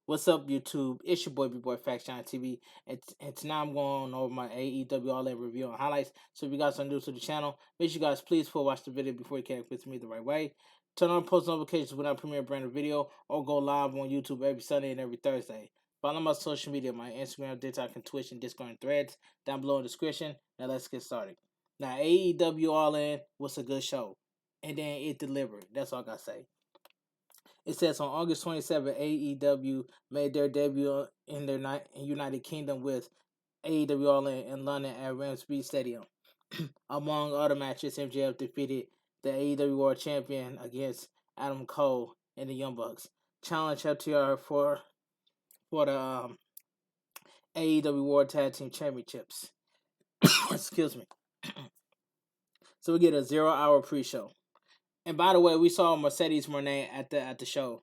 What's up, YouTube? It's your boy, Bigboyfactsjonnytv, and tonight I'm going over my AEW All-In review and highlights. So if you guys are new to the channel, make sure you guys please watch the video before you connect with me the right way. Turn on post notifications when I premiere a brand new video, or go live on YouTube every Sunday and every Thursday. Follow my social media, my Instagram, TikTok, and Twitch, and Discord and Threads down below in the description. Now let's get started. Now AEW All-In was a good show, and then it delivered. That's all I gotta say. It says on August 27th, AEW made their debut in their United Kingdom with AEW All In London at Wembley Stadium. Among other matches, MJF defeated the AEW World Champion against Adam Cole and the Young Bucks. Challenge FTR for the AEW World Tag Team Championships. Excuse me. So we get a 0-hour pre-show. And by the way, we saw Mercedes Moné at the show.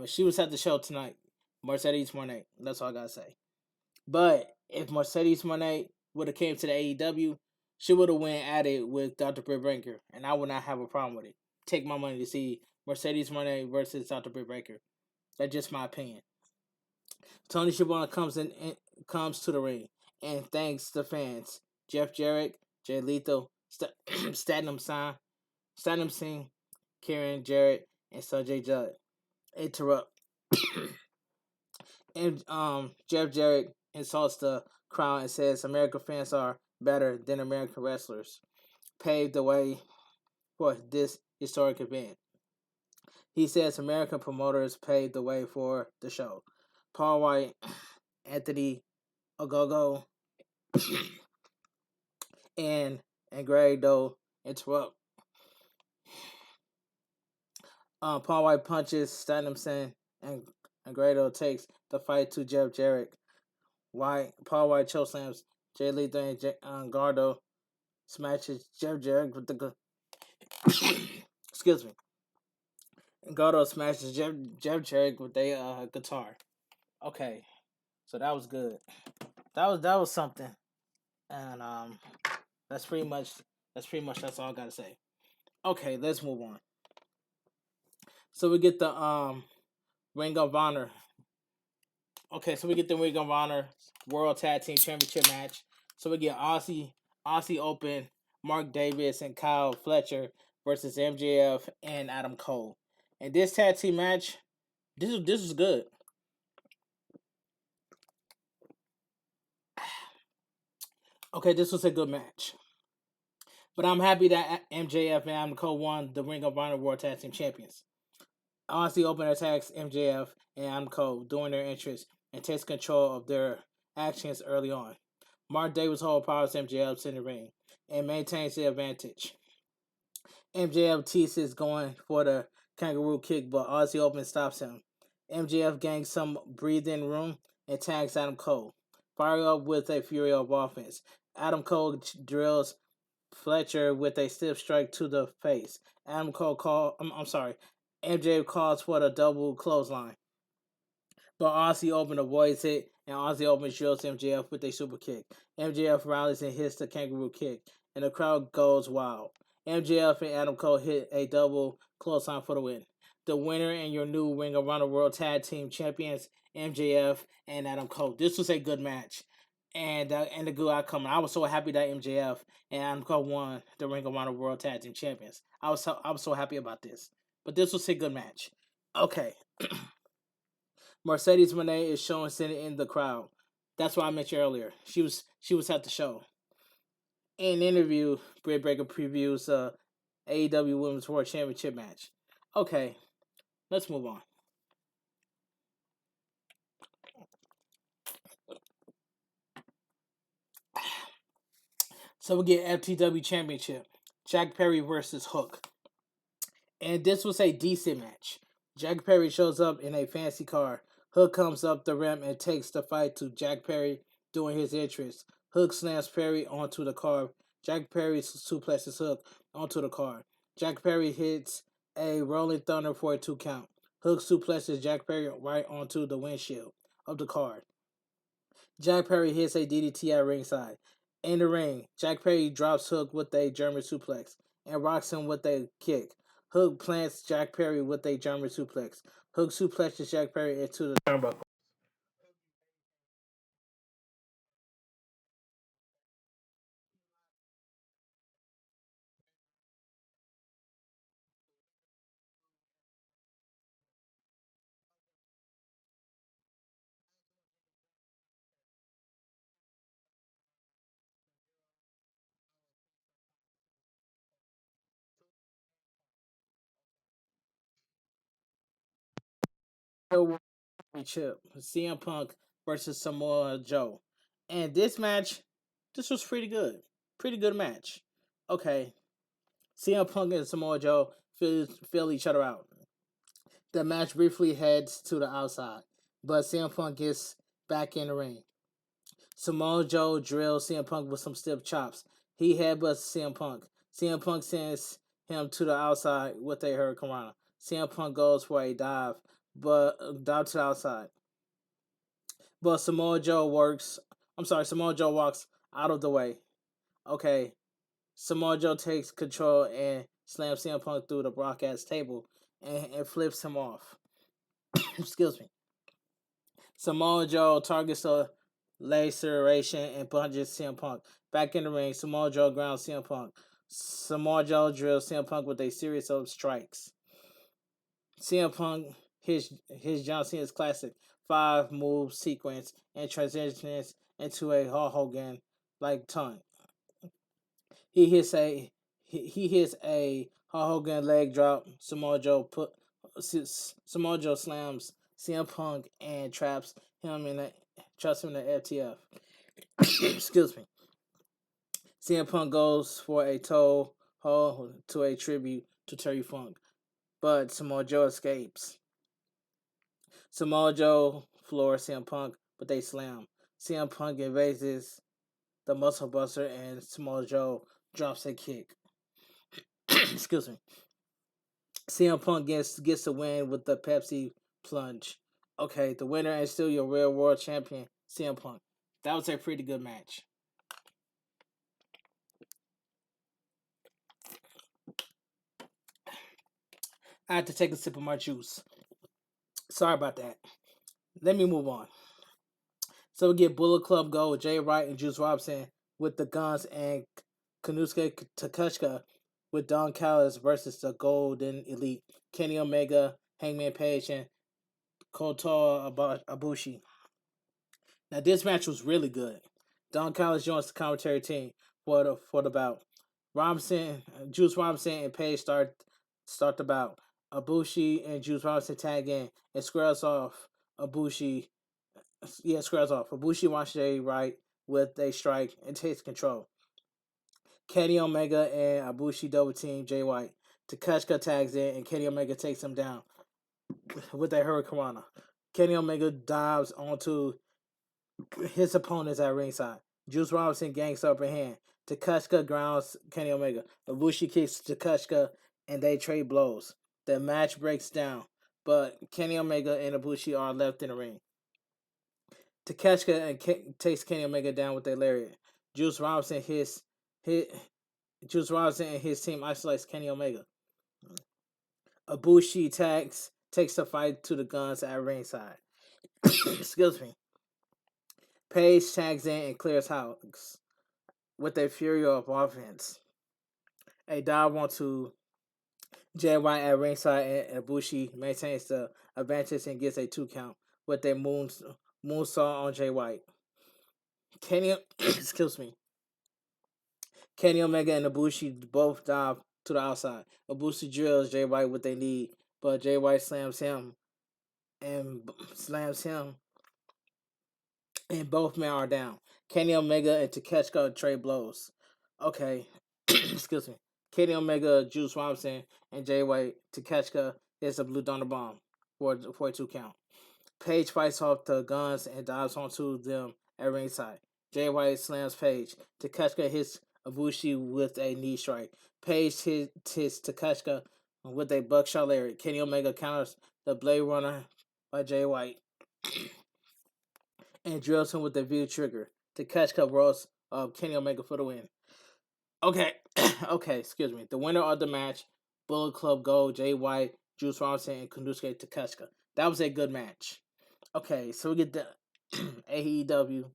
She was at the show tonight. Mercedes Moné. That's all I gotta say. But if Mercedes Moné would have came to the AEW, she would have went at it with Dr. Britt Baker, and I would not have a problem with it. Take my money to see Mercedes Moné versus Dr. Britt Baker. That's just my opinion. Tony Schiavone comes to the ring and thanks the fans. Jeff Jarrett, Jay Lethal, Statham Singh, Karen Jarrett, and Sanjay Judd interrupt. And Jeff Jarrett insults the crowd and says American fans are better than American wrestlers. Paved the way for this historic event. He says American promoters paved the way for the show. Paul White, Anthony Ogogo, and Greg Doe interrupt. Paul White punches Stanhamson, and Grado takes the fight to Jeff Jarrett. Paul White chokeslams Jay Lethal, and Gardo smashes Jeff Jarrett with the excuse me. Gardo smashes Jeff Jarrett with a guitar. Okay, so that was good. That was something, and that's pretty much that's all I gotta say. Okay, let's move on. So we get the Ring of Honor. Okay, so we get the Ring of Honor World Tag Team Championship match. So we get Aussie Open, Mark Davis and Kyle Fletcher versus MJF and Adam Cole. And this tag team match, this was good. Okay, this was a good match. But I'm happy that MJF and Adam Cole won the Ring of Honor World Tag Team Champions. Aussie Open attacks MJF and Adam Cole during their entrance and takes control of their actions early on. Mark Davis overpowers MJF in the ring and maintains the advantage. MJF teases going for the kangaroo kick, but Aussie Open stops him. MJF gains some breathing room and tags Adam Cole, firing up with a fury of offense. Adam Cole drills Fletcher with a stiff strike to the face. MJF calls for the double clothesline, but Aussie Open avoids it, and Aussie Open drills MJF with a super kick. MJF rallies and hits the kangaroo kick, and the crowd goes wild. MJF and Adam Cole hit a double clothesline for the win. The winner and your new Ring of Honor World Tag Team Champions, MJF and Adam Cole. This was a good match, and the good outcome. I was so happy that MJF and Adam Cole won the Ring of Honor World Tag Team Champions. I was so happy about this. But this was a good match. Okay. Mercedes Moné is showing sitting in the crowd. That's what I mentioned earlier. She was at the show. In an interview, Britt Baker previews AEW Women's World Championship match. Okay, let's move on. So we get FTW Championship. Jack Perry versus Hook. And this was a decent match. Jack Perry shows up in a fancy car. Hook comes up the ramp and takes the fight to Jack Perry during his entrance. Hook slams Perry onto the car. Jack Perry suplexes Hook onto the car. Jack Perry hits a Rolling Thunder for a 2 count. Hook suplexes Jack Perry right onto the windshield of the car. Jack Perry hits a DDT at ringside. In the ring, Jack Perry drops Hook with a German suplex and rocks him with a kick. Hook plants Jack Perry with a German suplex. Hook suplexes Jack Perry into the turnbuckle. Championship, CM Punk versus Samoa Joe. And this match, this was pretty good. Pretty good match. Okay, CM Punk and Samoa Joe fill each other out. The match briefly heads to the outside, but CM Punk gets back in the ring. Samoa Joe drills CM Punk with some stiff chops. He headbutts CM Punk. CM Punk sends him to the outside with a hurricanrana. CM Punk goes for a dive, but dive to the outside. But Samoa Joe works. I'm sorry, Samoa Joe walks out of the way. Okay, Samoa Joe takes control and slams CM Punk through the broadcast table and flips him off. Excuse me. Samoa Joe targets a laceration and punches CM Punk. Back in the ring, Samoa Joe grounds CM Punk. Samoa Joe drills CM Punk with a series of strikes. CM Punk his John Cena's classic 5 move sequence and transitions into a Hulk Hogan like taunt. He hits a he hits a Hulk Hogan leg drop. Samoa Joe slams CM Punk and traps him in the FTF. Excuse me. CM Punk goes for a toe hold to a tribute to Terry Funk, but Samoa Joe escapes. Samoa Joe floors CM Punk, but they slam. CM Punk evades the Muscle Buster, and Samoa Joe drops a kick. Excuse me. CM Punk gets the win with the Pepsi plunge. Okay, the winner is still your real world champion, CM Punk. That was a pretty good match. I had to take a sip of my juice. Sorry about that. Let me move on. So we get Bullet Club Gold, Jay Wright and Juice Robinson with the Guns and Kanusuke Takeshita with Don Callis versus the Golden Elite, Kenny Omega, Hangman Page, and Kota Ibushi. Now this match was really good. Don Callis joins the commentary team for the bout. Juice Robinson, and Page start the bout. Ibushi and Juice Robinson tag in and squares off. Ibushi, squares off. Ibushi wants Jay Wright with a strike and takes control. Kenny Omega and Ibushi double team Jay White. Takeshita tags in and Kenny Omega takes him down with a Hurricanrana. Kenny Omega dives onto his opponents at ringside. Juice Robinson gangs up a hand. Takeshita grounds Kenny Omega. Ibushi kicks Takeshita and they trade blows. The match breaks down, but Kenny Omega and Ibushi are left in the ring. Takes Kenny Omega down with a lariat. Juice Robinson hit Juice Robinson and his team isolates Kenny Omega. Ibushi takes the fight to the Guns at ringside. Excuse me. Page tags in and clears house with a fury of offense. A dive onto Jay White at ringside, and Ibushi maintains the advantage and gets a 2 count with a moonsault on Jay White. Excuse me. Kenny Omega and Ibushi both dive to the outside. Ibushi drills Jay White with a knee, but Jay White and slams him, and both men are down. Kenny Omega and Takeshita trade blows. Okay, excuse me. Kenny Omega, Juice Robinson, and Jay White. Takeshita hits a Blue Thunder Bomb for a 2 count. Page fights off the Guns and dives onto them at ringside. Jay White slams Page. Takeshita hits Ibushi with a knee strike. Page hits Takeshita with a buckshot lariat. Kenny Omega counters the Blade Runner by Jay White and drills him with the view trigger. Takeshita rolls Kenny Omega for the win. Okay, okay, excuse me. The winner of the match, Bullet Club Gold, Jay White, Juice Robinson, and Konosuke Takeshita. That was a good match. Okay, so we get the AEW.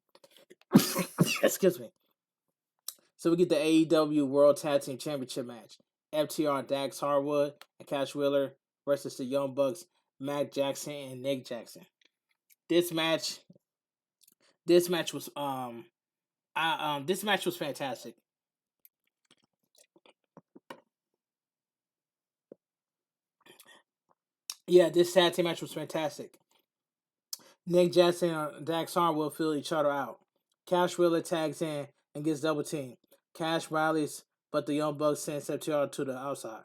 Excuse me. So we get the AEW World Tag Team Championship match. FTR, Dax Harwood, and Cash Wheeler versus the Young Bucks, Matt Jackson and Nick Jackson. This match, this match was this match was fantastic. Yeah, this tag team match was fantastic. Nick Jackson and Dax Harwood fill each other out. Cash Wheeler tags in and gets double teamed. Cash rallies, but the Young Bucks send FTR to the outside.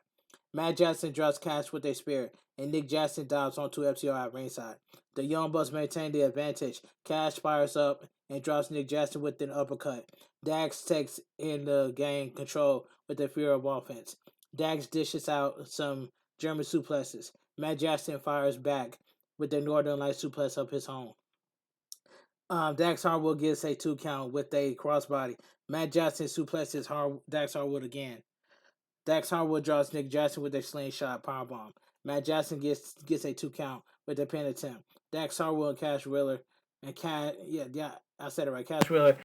Matt Jackson drops Cash with a spear, and Nick Jackson dives onto FTR at ringside. The Young Bucks maintain the advantage. Cash fires up and drops Nick Jackson with an uppercut. Dax takes in the game control with the fear of offense. Dax dishes out some German suplexes. Matt Jackson fires back with the Northern Light suplex up his home. Dax Harwood gets a 2 count with a crossbody. Matt Jackson suplexes Dax Harwood again. Dax Harwood draws Nick Jackson with a slingshot powerbomb. Matt Jackson gets a 2 count with a pin attempt. Dax Harwood and Cash Wheeler and I said it right. Cash Wheeler.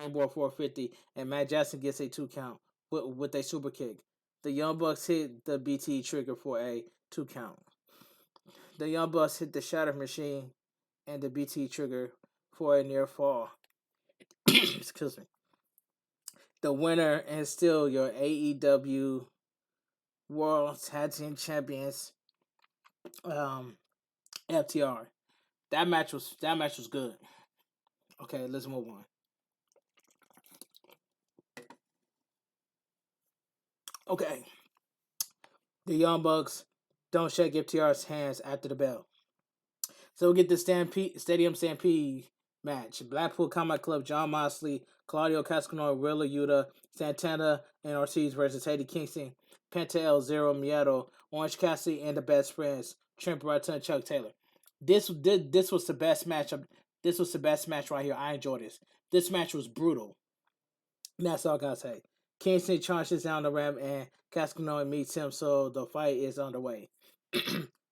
Board 450, and Matt Jackson gets a 2 count with a super kick. The Young Bucks hit the BT trigger for a 2 count. The Young Bucks hit the Shatter Machine and the BT trigger for a near fall. Excuse me. The winner and still your AEW World Tag Team Champions, FTR. That match was good. Okay, let's move on. Okay, the Young Bucks don't shake FTR's hands after the bell. So we get the Stadium Stampede match. Blackpool Combat Club, John Moxley, Claudio Castagnoli, Willa Yuta, Santana, and Ortiz versus Eddie Kingston, Penta El Zero Miedo, Orange Cassidy, and the Best Friends, Trent Barretta and Chuck Taylor. This was the best match. This was the best match right here. I enjoyed this. This match was brutal. And that's all I gotta say. Kingston charges down the ramp and Castagnoli meets him, so the fight is underway.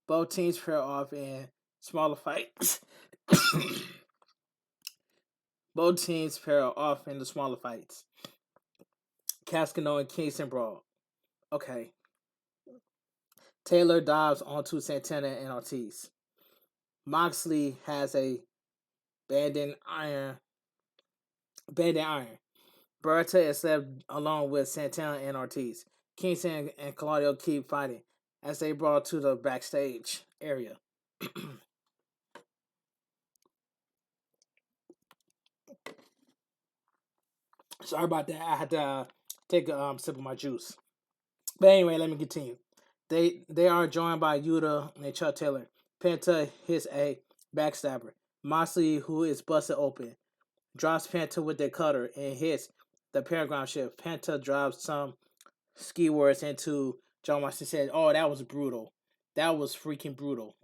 Both teams pair off in smaller fights. Both teams pair off in the smaller fights. Cascano and Kingston brawl. Okay. Taylor dives onto Santana and Ortiz. Moxley has a banded iron. Banded iron. Beretta is left alone with Santana and Ortiz. Kingston and Claudio keep fighting as they brawl to the backstage area. Sorry about that. I had to take a sip of my juice. But anyway, let me continue. They are joined by Yuta and Chuck Taylor. Penta hits a backstabber. Moxley, who is busted open, drops Penta with the cutter and hits the paragraph shift. Penta drops some ski words into John Moxley said, "Oh, that was brutal. That was freaking brutal."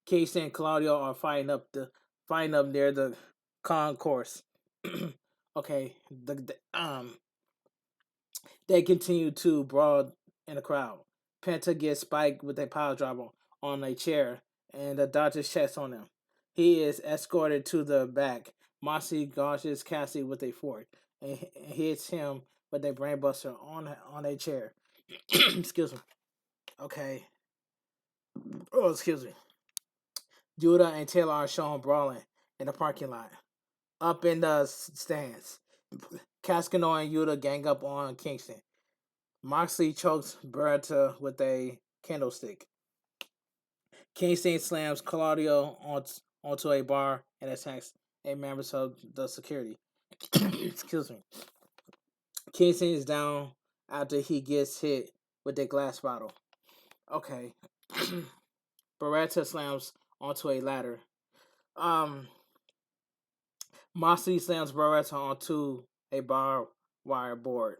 Casey and Claudio are fighting up near the concourse. Okay, they continue to brawl in the crowd. Penta gets spiked with a pile driver on a chair, and the doctor checks on him. He is escorted to the back. Moxley gouges Cassie with a fork and hits him with a brainbuster on a chair. Excuse me. Okay. Oh, excuse me. Judah and Taylor are shown brawling in the parking lot. Up in the stands, Cascano and Yuta gang up on Kingston. Moxley chokes Beretta with a candlestick. Kingston slams Claudio onto a bar and attacks a member of the security. Excuse me. Kingston is down after he gets hit with a glass bottle. Okay. Beretta slams onto a ladder. Um, Moxley slams Beretta onto a bar wire board.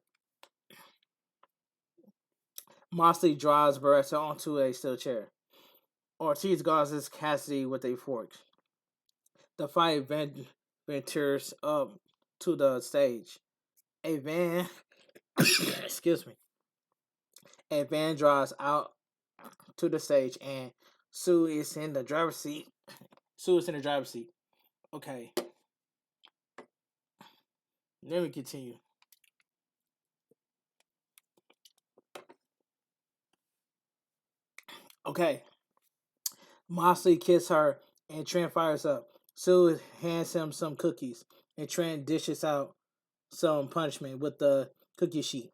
Moxley drives Beretta onto a steel chair. Ortiz gauzes Cassidy with a fork. The fight ventures up to the stage. A van, excuse me, a van drives out to the stage, and Sue is in the driver's seat. Sue is in the driver's seat. Okay, let me continue. Okay, Moxley kisses her, and Trent fires up. Sue hands him some cookies, and Trent dishes out some punishment with the cookie sheet.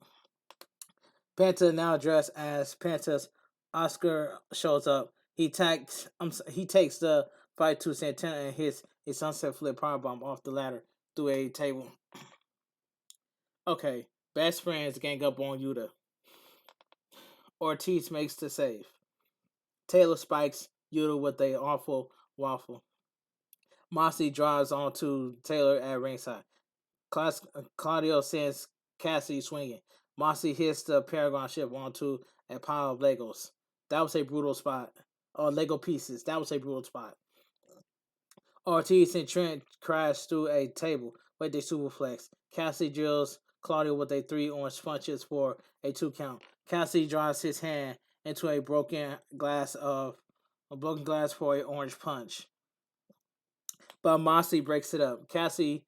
Penta, now dressed as Penta's Oscar, shows up. He takes the fight to Santana and hits a sunset flip powerbomb off the ladder through a table. Okay, best friends gang up on Yuta. Ortiz makes the save. Taylor spikes Yuta with a awful waffle. Mossy drives onto Taylor at ringside. Claudio sends Cassidy swinging. Mossy hits the Paragon ship onto a pile of Legos. That was a brutal spot. Or Lego pieces. That was a brutal spot. Ortiz and Trent crash through a table with a superflex. Cassidy drills Claudio with a 3 orange punches for a 2 count. Cassidy drives his hand into a broken glass for an orange punch. But Mossy breaks it up. Cassidy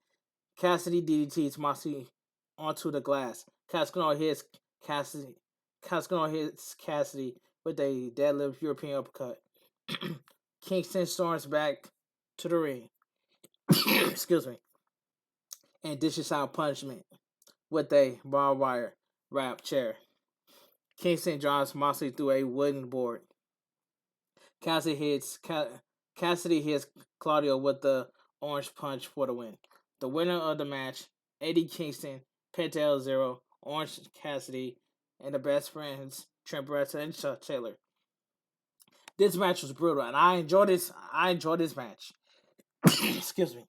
DDTs Moxley onto the glass. Cascano hits Cassidy. Cascano hits Cassidy with a deadlift European uppercut. Kingston storms back to the ring. Excuse me. And dishes out punishment with a barbed wire wrap chair. Kingston drives Moxley through a wooden board. Cassidy hits Claudio with the orange punch for the win. The winner of the match, Eddie Kingston, Penta Zero, Orange Cassidy, and the best friends, Trent Beretta and Chuck Taylor. This match was brutal, and I enjoyed this. Match. Excuse me.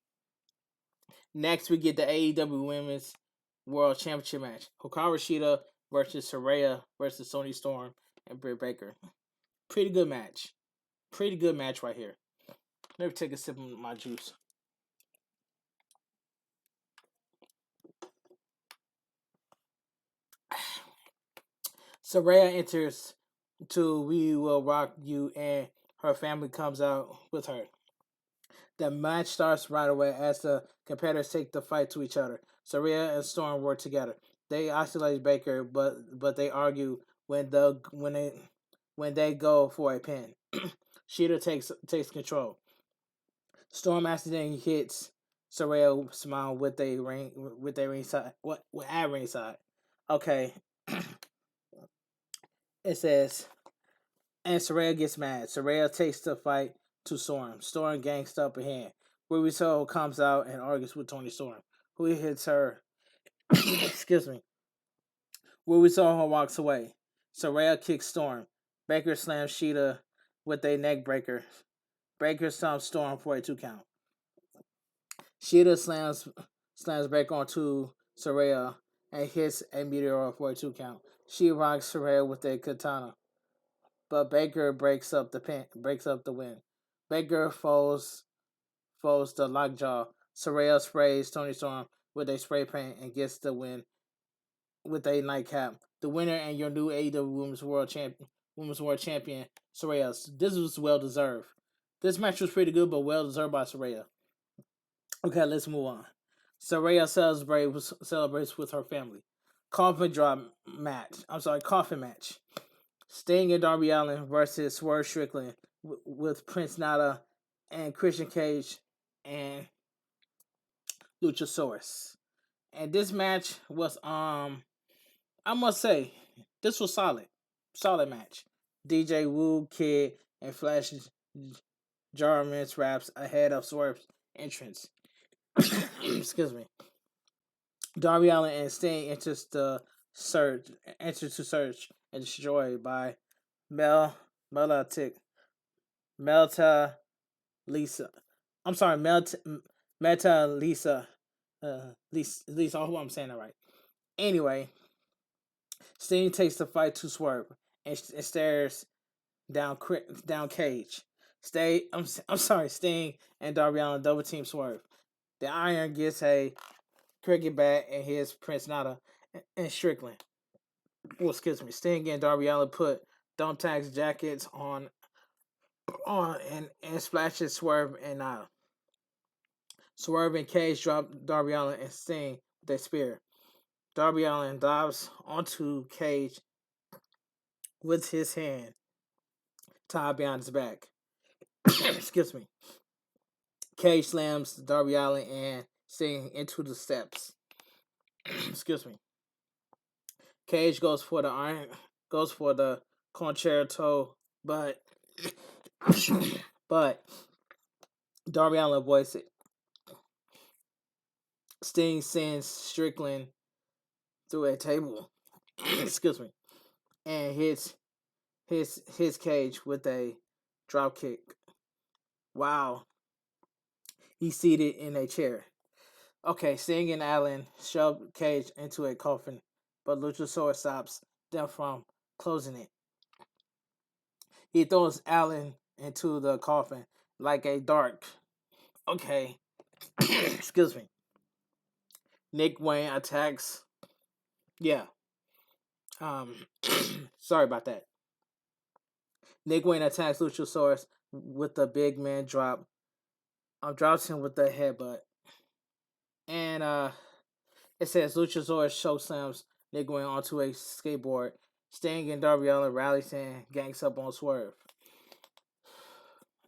Next, we get the AEW Women's World Championship match: Hikaru Shida versus Saraya versus Sony Storm and Britt Baker. Pretty good match. Pretty good match right here. Let me take a sip of my juice. Saraya enters to We Will Rock You, and her family comes out with her. The match starts right away as the competitors take the fight to each other. Saraya and Storm work together. They isolate Baker, but they argue when they go for a pin. Sheeta takes control. Storm accidentally hits Saraya smile with a ringside at ringside. Okay. It says, and Saraya gets mad. Saraya takes the fight to Storm. Storm gangs up ahead. Ruby Soho comes out and argues with Tony Storm, who hits her. Excuse me. Ruby Soho walks away. Saraya kicks Storm. Baker slams Sheeta with a neck breaker. Baker stomps Storm for a 2 count. Sheeta slams Baker onto Saraya and hits a meteor for a 2 count. She rocks Saraya with a katana, but Baker breaks up the win. Baker folds the lockjaw. Saraya sprays Tony Storm with a spray paint and gets the win with a nightcap. The winner and your new AEW Women's World Champion, Saraya. This was well deserved. This match was pretty good, but well deserved by Saraya. Okay, let's move on. Saraya celebrates with her family. Coffin match. Sting and Darby Allin versus Swerve Strickland with Prince Nana and Christian Cage and Luchasaurus. And this match was I must say, this was solid. Solid match. DJ Wu, Kid, and Flash Jarman's raps ahead of Swerve's entrance. Excuse me. Darby Allin and Sting enter to search and destroyed by Mel Melatic Melta Lisa. I'm sorry, Meta Lisa. Lisa. I hope I'm saying that right. Anyway, Sting takes the fight to Swerve and stares down Cage. I'm sorry, Sting and Darby Allin double team Swerve. The Iron gets a cricket bat and hits Prince Nana and Strickland. Well, excuse me. Sting and Darby Allin put Don't Tax jackets on and splashes Swerve and Nana. Swerve and Cage drop Darby Allin and Sting with a spear. Darby Allin dives onto Cage with his hand tied behind his back. Excuse me. Cage slams Darby Allin and Sting into the steps. Excuse me. Cage goes for the concerto, but Darby Allin avoids it. Sting sends Strickland through a table. Excuse me. And hits his Cage with a drop kick. Wow. He's seated in a chair. Okay, Sting and Allin shove Cage into a coffin, but Luchasaurus stops them from closing it. He throws Allin into the coffin like a dart. Okay. Excuse me. Nick Wayne attacks. Yeah. Sorry about that. Nick Wayne attacks Luchasaurus with the big man drop. Drops him with the headbutt. And it says Luchasaurus chokeslams Nick Wayne onto a skateboard. Sting and Darby Allin rallies and gangs up on Swerve.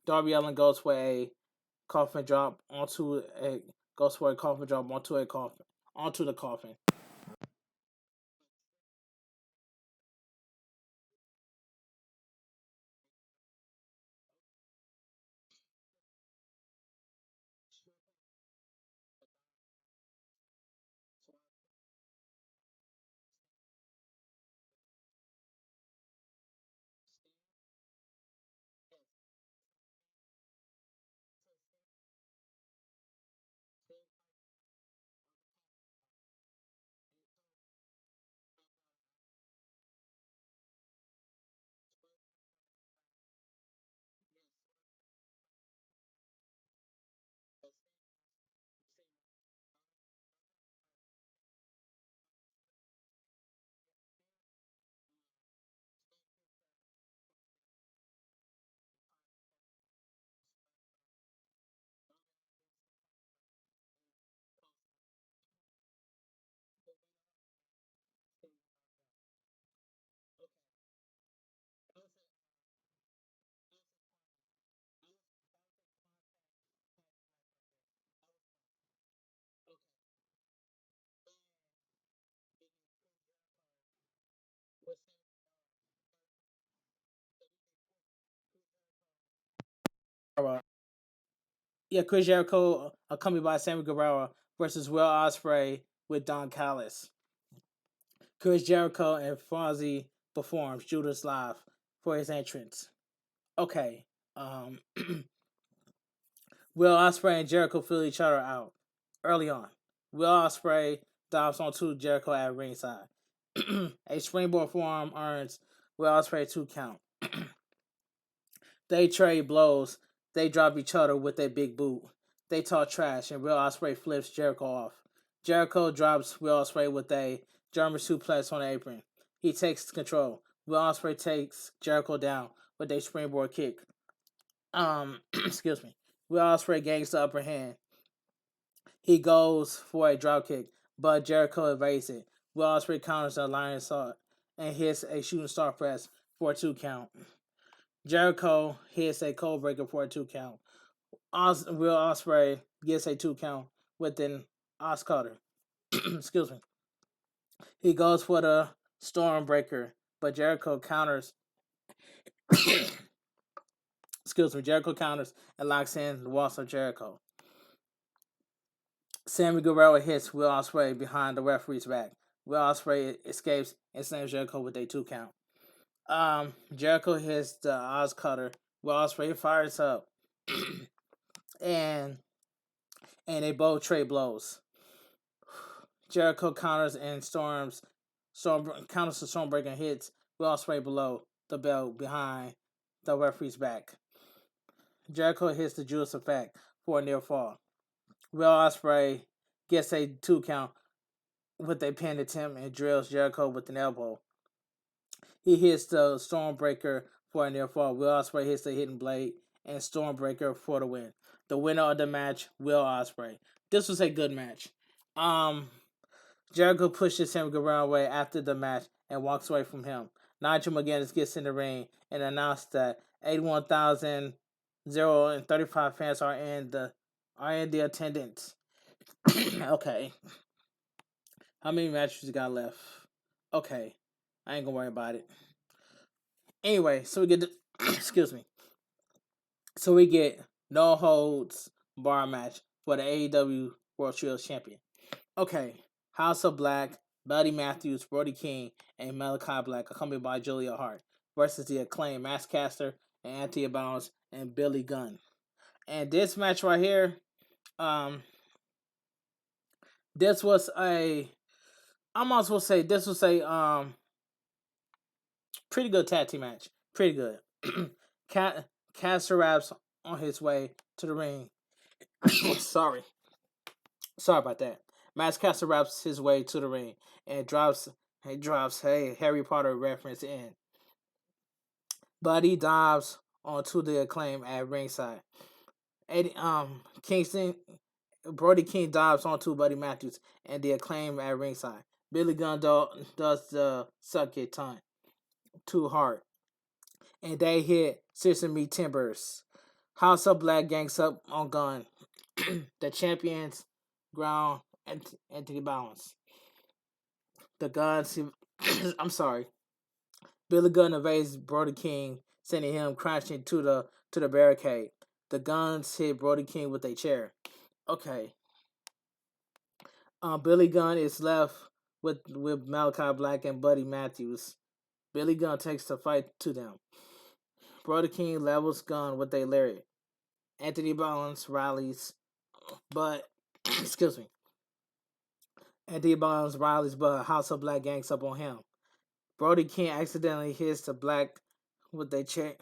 Darby Allin goes for a coffin drop onto a onto the coffin. Yeah, Chris Jericho accompanied by Sammy Guevara versus Will Ospreay with Don Callis. Chris Jericho and Fonzie performs Judas Live for his entrance. Okay. Will Ospreay and Jericho feel each other out early on. Will Ospreay dives onto Jericho at ringside. A springboard forearm earns Will Ospreay 2 count. They trade blows. They drop each other with a big boot. They talk trash, and Will Ospreay flips Jericho off. Jericho drops Will Ospreay with a German suplex on the apron. He takes control. Will Ospreay takes Jericho down with a springboard kick. Excuse me. Will Ospreay gains the upper hand. He goes for a drop kick, but Jericho evades it. Will Ospreay counters a lion assault and hits a shooting star press for a 2 count. Jericho hits a code breaker for a 2 count. Will Ospreay gets a 2 count with an Oscutter. Excuse me. He goes for the Stormbreaker, but Jericho counters. Excuse me. Jericho counters and locks in the walls of Jericho. Sammy Guerrero hits Will Ospreay behind the referee's back. Will Ospreay escapes and slams Jericho with a 2 count. Jericho hits the Oz Cutter. Will Ospreay fires up, and they both trade blows. Jericho counters and counters the Stormbreaker and hits Will Ospreay below the belt behind the referee's back. Jericho hits the Judas Effect for a near fall. Will Ospreay gets a 2 count with a pin attempt and drills Jericho with an elbow. He hits the Stormbreaker for a near fall. Will Ospreay hits the Hidden Blade and Stormbreaker for the win. The winner of the match, Will Ospreay. This was a good match. Jericho pushes Sammy Guevara away after the match and walks away from him. Nigel McGuinness gets in the ring and announced that 81,035 fans are in the attendance. Okay. How many matches you got left? Okay. I ain't gonna worry about it. Anyway, so we get the excuse me. So we get no holds bar match for the AEW World Trios Champion. Okay. House of Black, Buddy Matthews, Brody King, and Malachi Black, accompanied by Julia Hart, versus the Acclaimed Maskcaster and Anthony Bounce and Billy Gunn. And this match right here, this was a, I'm also gonna say this was a pretty good tag team match. Pretty good. Caster Raps on his way to the ring. Sorry about that. Maskcaster Raps his way to the ring and drops a Harry Potter reference in. Buddy dives onto the Acclaim at ringside. Kingston Brody King dives onto Buddy Matthews and the Acclaim at ringside. Billy Gunn does the suck it ton too hard, and they hit Sesame Timbers. House of Black gangs up on Gunn. The champions ground Anthony Balance. The Guns. I'm sorry. Billy Gunn evades Brody King, sending him crashing to the barricade. The Guns hit Brody King with a chair. Okay. Billy Gunn is left with Malachi Black and Buddy Matthews. Billy Gunn takes the fight to them. Brody King levels Gunn with a lariat. Anthony Bones rallies, but excuse me. Anthony Bones rallies, but House of Black gangs up on him. Brody King accidentally hits the Black with a chain.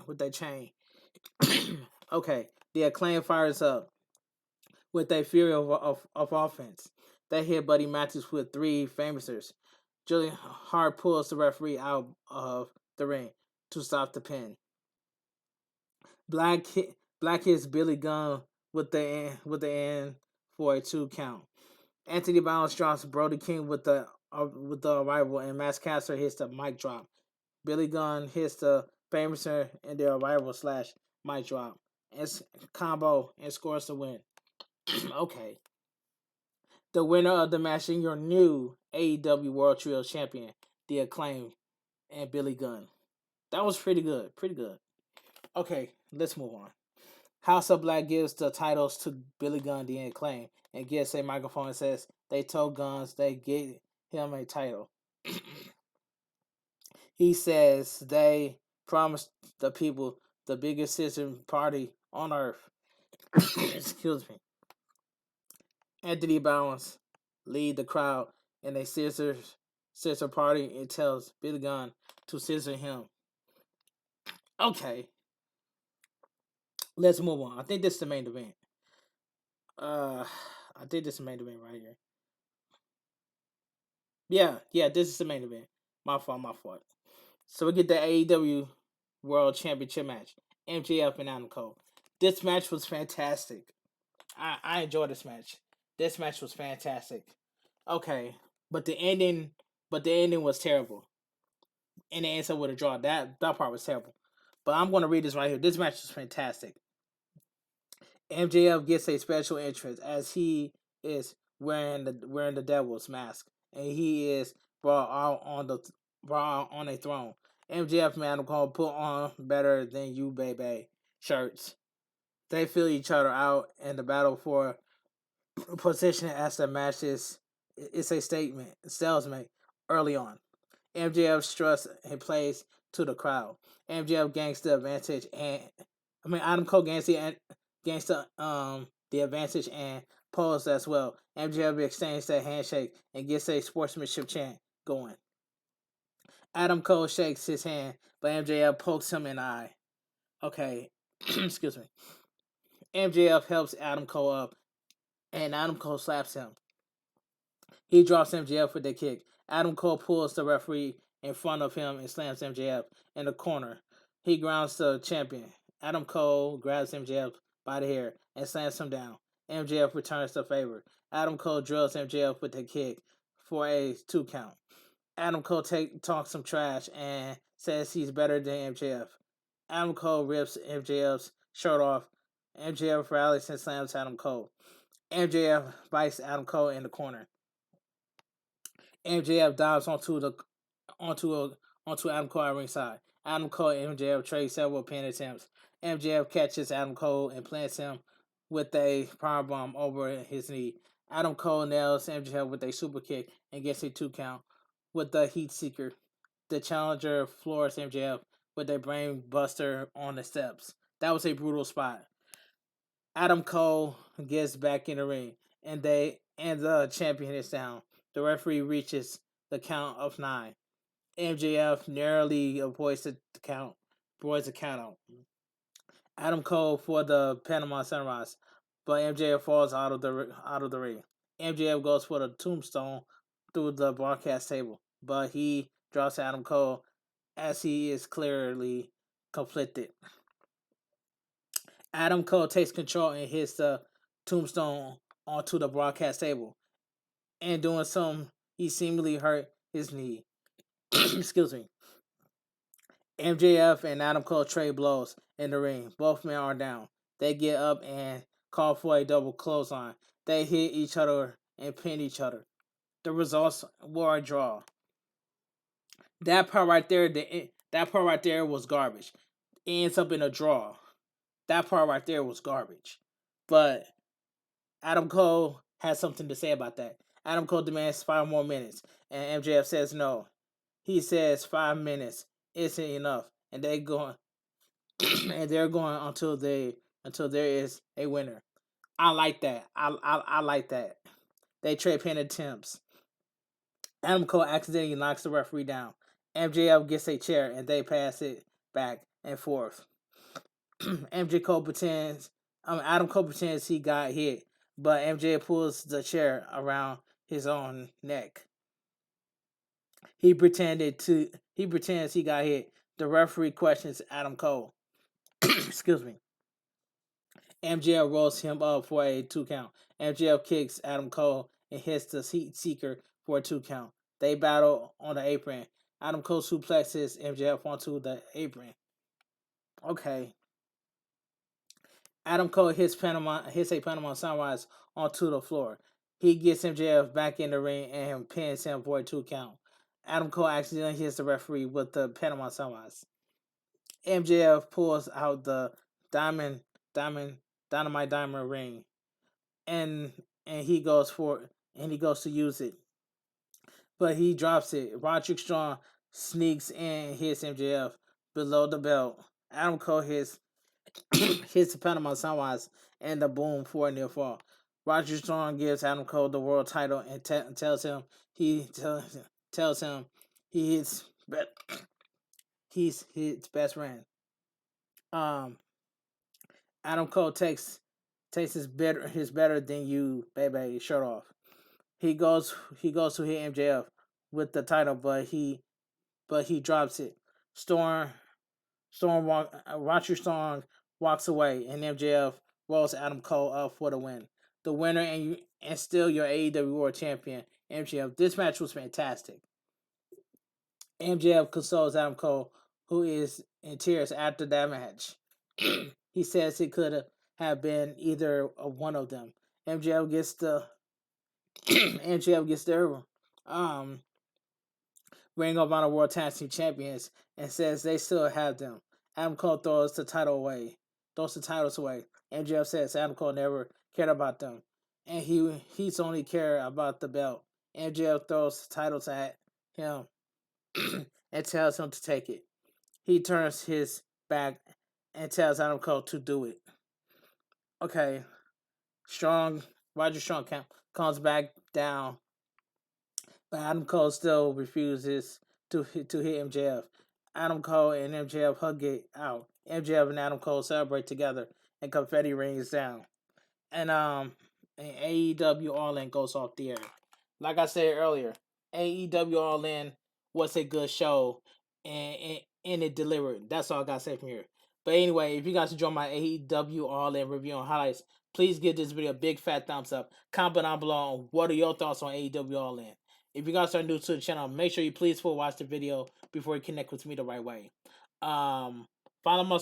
Okay, the Acclaim fires up with a fury of offense. They hit Buddy Matthews with 3 Famousers. Julian Hart pulls the referee out of the ring to stop the pin. Black hits Billy Gunn with the end for a 2 count. Anthony Bounce drops Brody King with the arrival, and Maskcaster hits the mic drop. Billy Gunn hits the Famouser and the arrival / mic drop. It's combo and scores the win. Okay. The winner of the match and your new AEW World Trio Champion, the Acclaim, and Billy Gunn. That was pretty good. Pretty good. Okay, let's move on. House of Black gives the titles to Billy Gunn, the Acclaim, and gets a microphone and says they told Guns they get him a title. He says they promised the people the biggest scissor party on earth. Excuse me. Anthony Bowens lead the crowd in a scissor party and tells Billy Gunn to scissor him. Okay. Let's move on. I think this is the main event. I think this is the main event right here. Yeah, this is the main event. My fault. So we get the AEW World Championship match. MJF and Adam Cole. This match was fantastic. I enjoyed this match. This match was fantastic. Okay. But the ending was terrible. and it ends up with a draw. That part was terrible. But I'm going to read this right here. This match was fantastic. MJF gets a special entrance as he is wearing the devil's mask, and he is brought out on a throne. MJF and Adam Cole put on better than you, baby shirts. They fill each other out in the battle for position as the match is. It's a stalemate early on. MJF struts and plays to the crowd. MJF gains the advantage, and Adam Cole gains the advantage and pose as well. MJF exchanges that handshake and gets a sportsmanship chant going. Adam Cole shakes his hand, but MJF pokes him in the eye. Okay, excuse me. MJF helps Adam Cole up, and Adam Cole slaps him. He drops MJF with a kick. Adam Cole pulls the referee in front of him and slams MJF in the corner. He grounds the champion. Adam Cole grabs MJF by the hair and slams him down. MJF returns the favor. Adam Cole drills MJF with a kick for a 2 count. Adam Cole talks some trash and says he's better than MJF. Adam Cole rips MJF's shirt off. MJF rallies and slams Adam Cole. MJF bites Adam Cole in the corner. MJF dives onto Adam Cole at ringside. Adam Cole and MJF trade several pin attempts. MJF catches Adam Cole and plants him with a powerbomb over his knee. Adam Cole nails MJF with a super kick and gets a 2 count with the Heat Seeker. The challenger floors MJF with a brain buster on the steps. That was a brutal spot. Adam Cole gets back in the ring, and the champion is down. The referee reaches the count of 9. MJF narrowly avoids the count out. Adam Cole for the Panama Sunrise, but MJF falls out of the ring. MJF goes for the tombstone through the broadcast table, but he drops Adam Cole as he is clearly conflicted. Adam Cole takes control and hits the tombstone onto the broadcast table. And doing so, he seemingly hurt his knee. Excuse me. MJF and Adam Cole trade blows in the ring. Both men are down. They get up and call for a double clothesline. They hit each other and pin each other. The results were a draw. That part right there was garbage. It ends up in a draw. That part right there was garbage. But Adam Cole has something to say about that. Adam Cole demands 5 more minutes, and MJF says no. He says 5 minutes isn't enough, and they're going until there is a winner. I like that. I like that. They trade pin attempts. Adam Cole accidentally knocks the referee down. MJF gets a chair, and they pass it back and forth. Adam Cole pretends he got hit, but MJ pulls the chair around his own neck. He pretends he got hit. The referee questions Adam Cole. Excuse me. MJF rolls him up for a 2 count. MJF kicks Adam Cole and hits the Heat Seeker for a 2 count. They battle on the apron. Adam Cole suplexes MJF onto the apron. Okay. Adam Cole hits a Panama Sunrise onto the floor. He gets MJF back in the ring and pins him for a 2 count. Adam Cole accidentally hits the referee with the Panama Sunrise. MJF pulls out the dynamite diamond ring, and he goes to use it, but he drops it. Roderick Strong sneaks in and hits MJF below the belt. Adam Cole hits the Panama Sunrise and the boom for a near fall. Roderick Strong gives Adam Cole the world title and tells him he's his best friend. Adam Cole takes his better than you baby shirt off. He goes to hit MJF with the title, but he drops it. Roger Strong walks away, and MJF rolls Adam Cole up for the win. The winner and still your AEW World Champion, MJF. This match was fantastic. MJF consoles Adam Cole, who is in tears after that match. He says it could have been either one of them. MJF gets the MJF gets the um, Ring of Honor World Tag Team Champions and says they still have them. Adam Cole throws the titles away. MJF says Adam Cole never cared about them, and he's only cared about the belt. MJF throws the titles at him and tells him to take it. He turns his back and tells Adam Cole to do it. Okay, Roger Strong comes back down, but Adam Cole still refuses to hit MJF. Adam Cole and MJF hug it out. MJF and Adam Cole celebrate together, and confetti rains down. And AEW All In goes off the air. Like I said earlier, AEW All In was a good show, and it delivered. That's all I gotta say from here. But anyway, if you guys enjoy my AEW All In review and highlights, please give this video a big fat thumbs up. Comment down below on what are your thoughts on AEW All In. If you guys are new to the channel, make sure you please full watch the video before you connect with me the right way. Follow my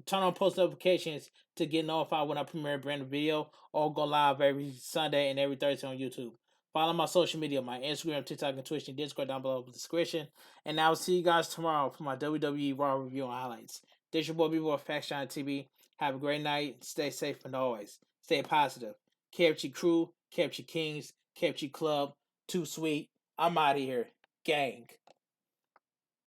turn on post notifications to get notified when I premiere a brand new video or go live every Sunday and every Thursday on YouTube. Follow my social media, my Instagram, TikTok, and Twitch, and Discord down below in the description. And I will see you guys tomorrow for my WWE Raw review and highlights. This your boy Bigboyfactsjonnytv. Have a great night. Stay safe and always stay positive. Kept your crew, kept your kings, kept your club. Too sweet. I'm out of here. Gang.